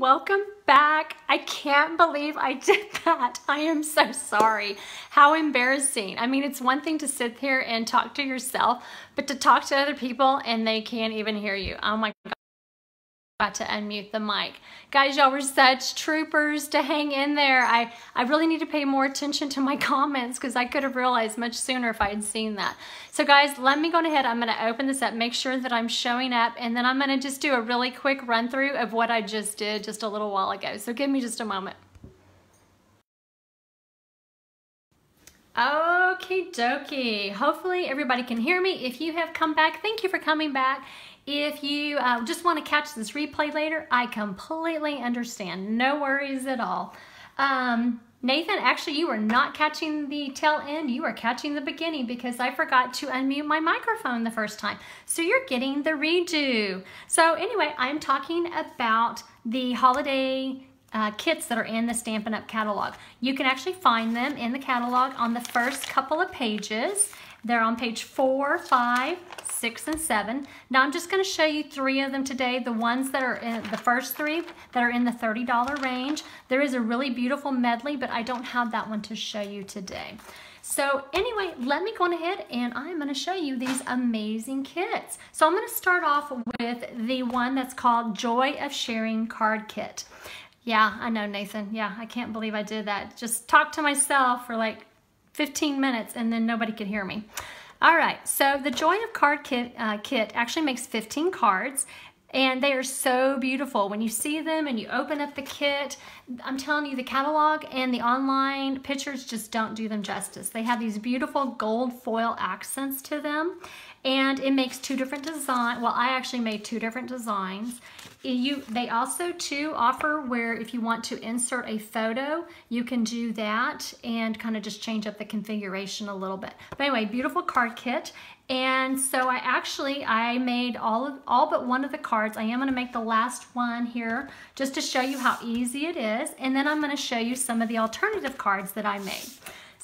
welcome back. I can't believe I did that. I am so sorry. How embarrassing. I mean, it's one thing to sit here and talk to yourself, but to talk to other people and they can't even hear you. Oh my God. Got to unmute the mic. Guys, y'all were such troopers to hang in there. I really need to pay more attention to my comments because I could have realized much sooner if I had seen that. So guys, let me go ahead. I'm going to open this up, make sure that I'm showing up, and then I'm going to just do a really quick run through of what I just did just a little while ago. So give me just a moment. Okie dokie. Hopefully everybody can hear me. If you have come back, thank you for coming back. If you just want to catch this replay later, I completely understand. No worries at all. Nathan, actually, you are not catching the tail end. You are catching the beginning because I forgot to unmute my microphone the first time. So you're getting the redo. So anyway, I'm talking about the holiday kits that are in the Stampin' Up! Catalog. You can actually find them in the catalog on the first couple of pages. They're on page 4, 5, 6, and 7. Now I'm just going to show you 3 of them today. The ones that are in the first 3 that are in the $30 range. There is a really beautiful medley, but I don't have that one to show you today. So anyway, let me go ahead and I'm going to show you these amazing kits. So I'm going to start off with the one that's called Joy of Sharing Card Kit. Yeah, I know, Nathan. Yeah, I can't believe I did that. Just talk to myself for like 15 minutes and then nobody could hear me. All right, so the Joy of Card kit actually makes 15 cards, and they are so beautiful. When you see them and you open up the kit, I'm telling you, the catalog and the online pictures just don't do them justice. They have these beautiful gold foil accents to them, and it makes 2 different designs. Well, I actually made 2 different designs. They also too offer where if you want to insert a photo, you can do that and kind of just change up the configuration a little bit. But anyway, beautiful card kit. And so I made all but one of the cards. I am going to make the last one here just to show you how easy it is. And then I'm going to show you some of the alternative cards that I made.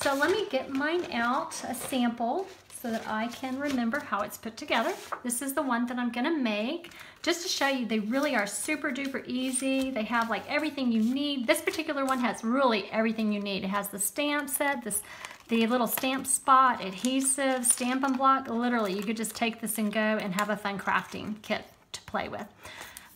So let me get mine out, a sample, so that I can remember how it's put together. This is the one that I'm going to make just to show you they really are super duper easy. They have like everything you need. This particular one has really everything you need. It has the stamp set, the little stamp spot, adhesive, Stampin' block. Literally, you could just take this and go and have a fun crafting kit to play with.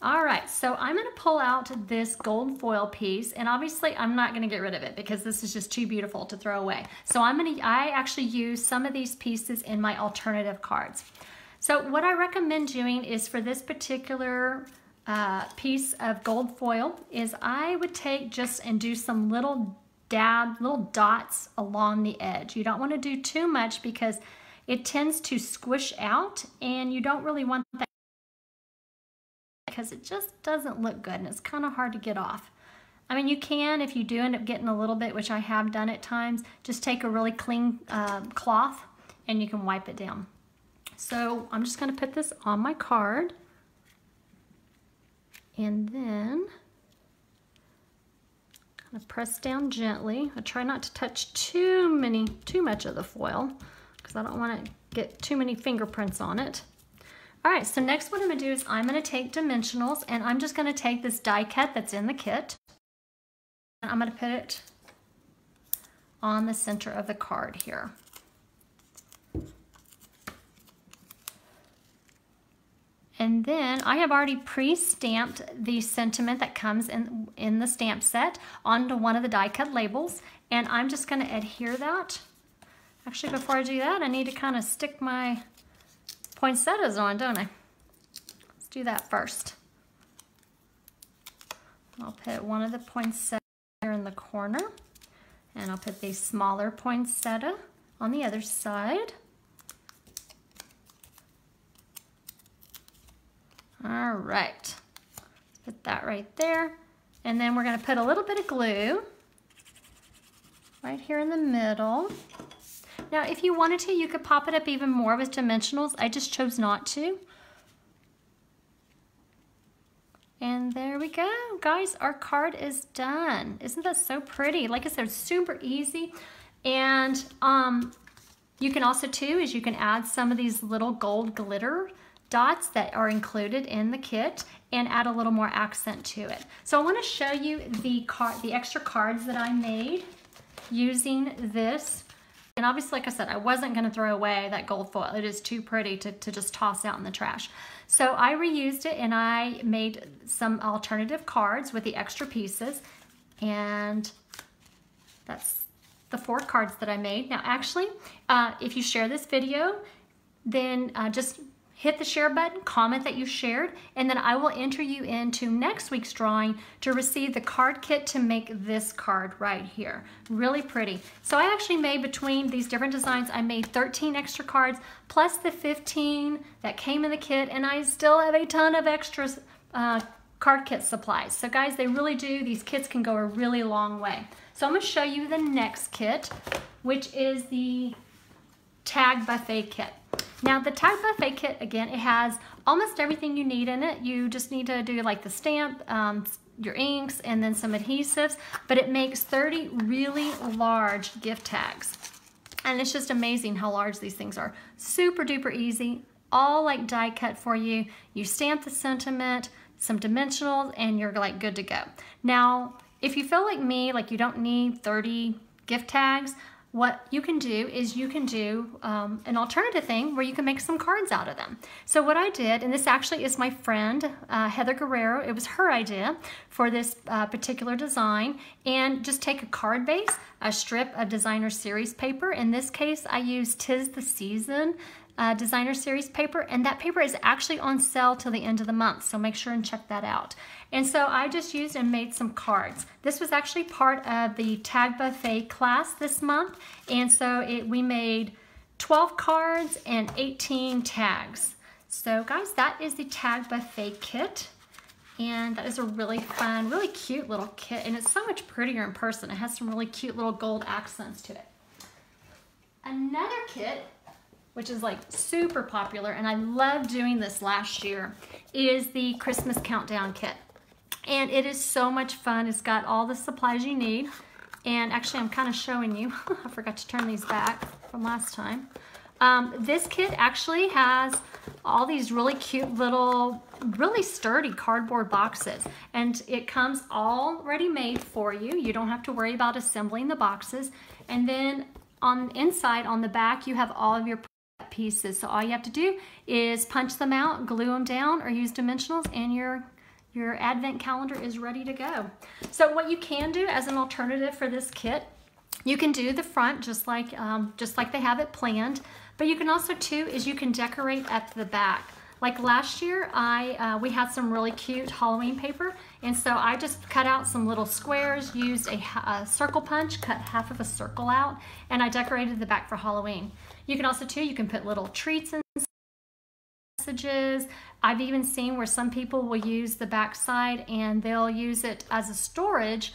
All right, so I'm going to pull out this gold foil piece, and obviously I'm not going to get rid of it because this is just too beautiful to throw away. So I actually use some of these pieces in my alternative cards. So what I recommend doing is for this particular piece of gold foil is I would take just and do some little dots along the edge. You don't want to do too much because it tends to squish out, and you don't really want that because it just doesn't look good and it's kind of hard to get off. I mean, you can, if you do end up getting a little bit, which I have done at times, just take a really clean cloth and you can wipe it down. So I'm just going to put this on my card, and then kind of press down gently. I try not to touch too much of the foil because I don't want to get too many fingerprints on it. All right, so next what I'm going to do is I'm going to take dimensionals, and I'm just going to take this die cut that's in the kit, and I'm going to put it on the center of the card here. And then I have already pre-stamped the sentiment that comes in the stamp set onto one of the die cut labels, and I'm just going to adhere that. Actually, before I do that, I need to kind of stick my poinsettias on, don't I? Let's do that first. I'll put one of the poinsettias here in the corner, and I'll put the smaller poinsettia on the other side. All right, let's put that right there. And then we're going to put a little bit of glue right here in the middle. Now, if you wanted to, you could pop it up even more with dimensionals. I just chose not to. And there we go. Guys, our card is done. Isn't that so pretty? Like I said, super easy. And you can also, too, is you can add some of these little gold glitter dots that are included in the kit and add a little more accent to it. So I want to show you the extra cards that I made using this. And obviously, like I said, I wasn't going to throw away that gold foil. It is too pretty to just toss out in the trash. So I reused it and I made some alternative cards with the extra pieces. And that's the 4 cards that I made. Now actually, if you share this video, then just hit the share button, comment that you shared, and then I will enter you into next week's drawing to receive the card kit to make this card right here. Really pretty. So I actually made, between these different designs, I made 13 extra cards plus the 15 that came in the kit, and I still have a ton of extras card kit supplies. So guys, they really do, these kits can go a really long way. So I'm going to show you the next kit, which is the Tag Buffet kit. Now the Tag Buffet kit, again, it has almost everything you need in it. You just need to do like the stamp, your inks, and then some adhesives, but it makes 30 really large gift tags. And it's just amazing how large these things are. Super duper easy, all like die cut for you. You stamp the sentiment, some dimensionals, and you're like good to go. Now, if you feel like me, like you don't need 30 gift tags, what you can do is you can do an alternative thing where you can make some cards out of them. So what I did, and this actually is my friend Heather Guerrero, it was her idea for this particular design, and just take a card base, a strip of designer series paper. In this case, I used 'Tis the Season designer series paper, and that paper is actually on sale till the end of the month, so make sure and check that out. And so I just used and made some cards. This was actually part of the Tag Buffet class this month, and so we made 12 cards and 18 tags. So guys, that is the Tag Buffet kit, and that is a really fun, really cute little kit, and it's so much prettier in person. It has some really cute little gold accents to it. Another kit, which is like super popular, and I loved doing this last year, is the Christmas Countdown kit. And it is so much fun. It's got all the supplies you need. And actually, I'm kind of showing you. I forgot to turn these back from last time. This kit actually has all these really cute little, really sturdy cardboard boxes. And it comes already made for you. You don't have to worry about assembling the boxes. And then on the inside, on the back, you have all of your pieces. So all you have to do is punch them out, glue them down, or use dimensionals, and your advent calendar is ready to go. So what you can do as an alternative for this kit, you can do the front just like they have it planned, but you can also too is you can decorate at the back. Like last year, we had some really cute Halloween paper, and so I just cut out some little squares, used a circle punch, cut half of a circle out, and I decorated the back for Halloween. You can also too, you can put little treats and messages. I've even seen where some people will use the back side and they'll use it as a storage,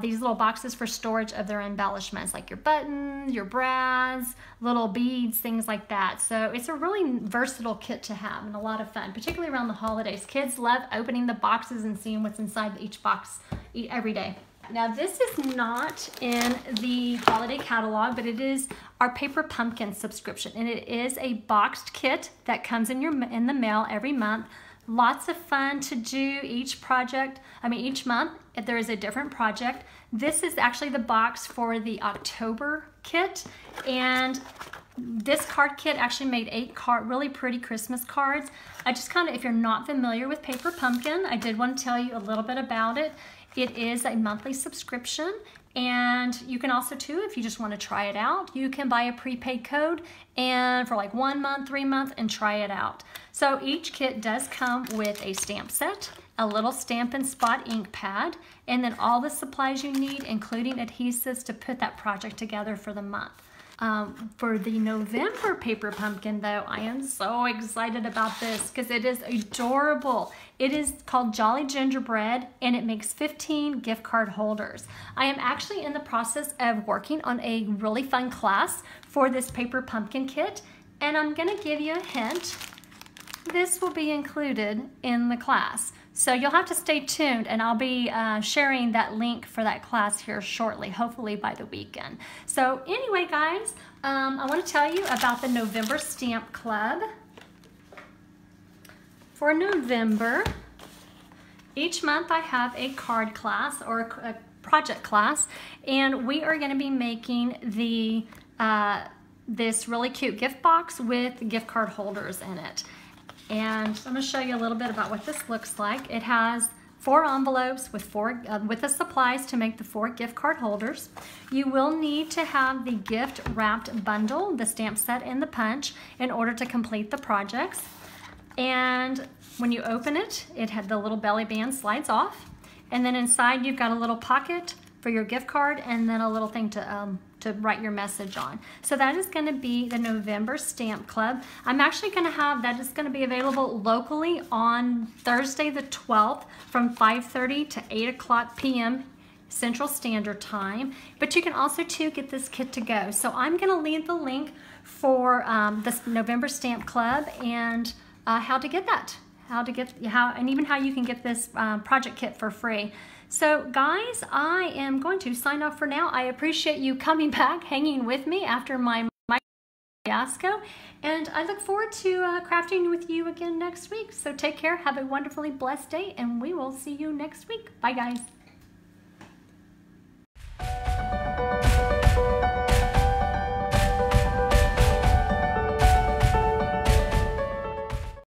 these little boxes for storage of their embellishments, like your buttons, your brads, little beads, things like that. So it's a really versatile kit to have and a lot of fun, particularly around the holidays. Kids love opening the boxes and seeing what's inside each box every day. Now this is not in the holiday catalog, but it is our Paper Pumpkin subscription, and it is a boxed kit that comes in the mail every month. Lots of fun to do each month. If there is a different project. This is actually the box for the October kit, and this card kit actually made 8 really pretty Christmas cards. I just kind of, if you're not familiar with Paper Pumpkin, I did want to tell you a little bit about it. It is a monthly subscription, and you can also too, if you just want to try it out, you can buy a prepaid code and for like 1 month, 3 months, and try it out. So each kit does come with a stamp set, a little Stampin' Spot ink pad, and then all the supplies you need, including adhesives to put that project together for the month. For the November Paper Pumpkin though, I am so excited about this because it is adorable. It is called Jolly Gingerbread, and it makes 15 gift card holders. I am actually in the process of working on a really fun class for this Paper Pumpkin kit, and I'm gonna give you a hint. This will be included in the class. So you'll have to stay tuned, and I'll be sharing that link for that class here shortly, hopefully by the weekend. So anyway, guys, I want to tell you about the November Stamp Club. for November, each month I have a card class or a project class, and we are going to be making the this really cute gift box with gift card holders in it. And I'm going to show you a little bit about what this looks like. It has 4 envelopes with with the supplies to make the 4 gift card holders. You will need to have the gift wrapped bundle, the stamp set, and the punch in order to complete the projects. And when you open it, it had the little belly band slides off, and then inside you've got a little pocket for your gift card and then a little thing to write your message on. So that is going to be the November Stamp Club. I'm actually going to have that is going to be available locally on Thursday the 12th from 5:30 to 8 o'clock p.m. Central Standard Time. But you can also too get this kit to go. So I'm going to leave the link for this November Stamp Club and how to get that, and even how you can get this project kit for free. So guys, I am going to sign off for now. I appreciate you coming back, hanging with me after my fiasco, and I look forward to crafting with you again next week. So take care, have a wonderfully blessed day, and we will see you next week. Bye guys.